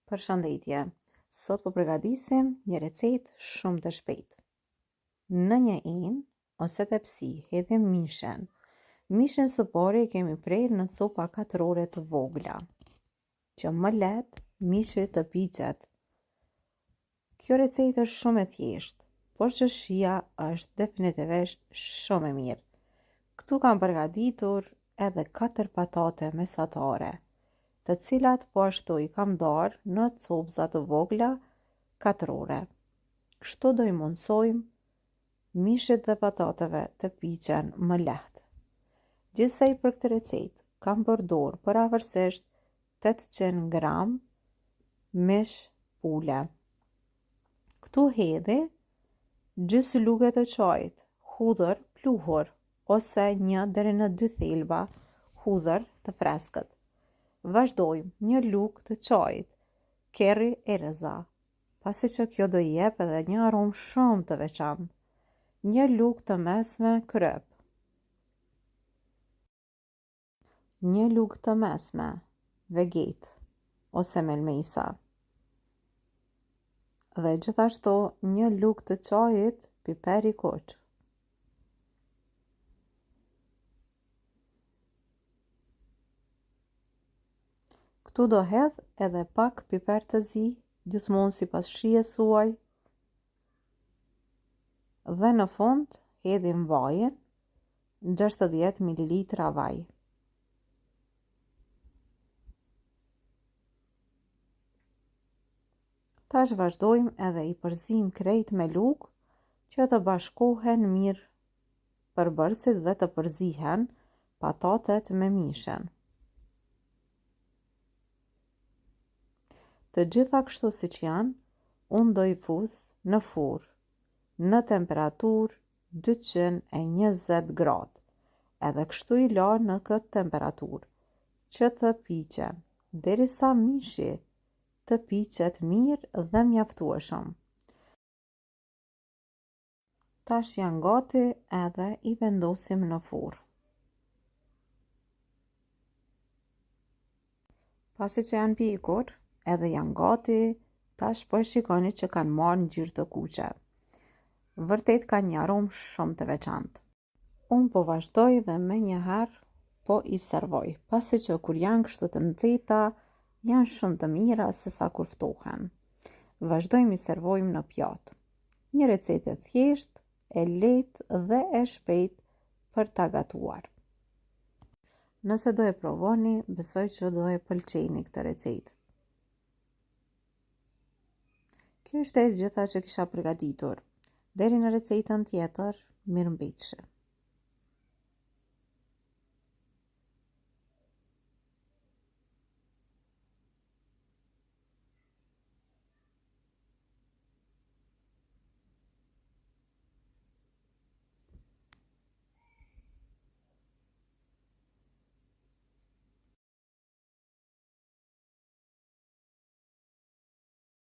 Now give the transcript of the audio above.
Përshëndetje, sot po përgatisim një recetë shumë të shpejtë. Në një inë ose tepsi hedhim mishen. Mishen së pari kemi prerë në copa katrore të vogla, që më lehtë mishi të piqet. Kjo recetë është shumë e thjeshtë, por që shija është definitivisht shumë e mirë. Këtu kam përgatitur edhe 4 patate mesatare, të cilat po ashtu i kam darë në copëza të vogla katrore. Kështu do i mundsojmë mishit dhe patateve të piqen më lehtë. Gjithsej për këtë recetë kam përdorur pavarësisht 800 gram mish pule. Këtu hedhi gjysë luke të çajit hudhër pluhur ose 1 deri në 2 thelba hudhër të freskët. Vazhdojmë 1 lugë të çajit kerri erëza, pasi që kjo do i jep edhe një aromë shumë të veçantë. 1 lugë të mesme kryp, 1 lugë të mesme veget ose melmesa, dhe gjithashtu 1 lugë të çajit piper i kuq. Këtu do hedh edhe pak piper të zi, gjithmonë sipas shijes suaj. Dhe në fund hedhim vajin, 60 ml vaj. Tash vazhdojmë edhe i përzim krejt me lugë që të bashkohen mirë përbërësit dhe të përzihen patatet me mishen. Të gjitha kështu siç janë, unë do i fus në furrë në temperaturë 220 gradë, edhe kështu i la në këtë temperaturë që të piqen derisa mishi të piqet mirë dhe mjaftueshëm. Tash janë gati edhe i vendosim në furrë. Pasi që janë pikur edhe janë gati, tash po e shikoni që kanë marrë ngjyrë të kuqe. Vërtet ka një aromë shumë të veçantë. Unë po vazhdoj dhe me njëherë po i servoj, pasi që kur janë kështu të nxehta, janë shumë të mira se sa kur ftohen. Vazhdojmë i servojmë në pjatë. Një recetë e thjeshtë, e lehtë dhe e shpejtë për ta gatuar. Nëse do e provoni, besoj që do e pëlqeni këtë recetë. Kjo është e gjitha që kisha përgatitur. Deri në recetën tjetër, mirëmbëjtje.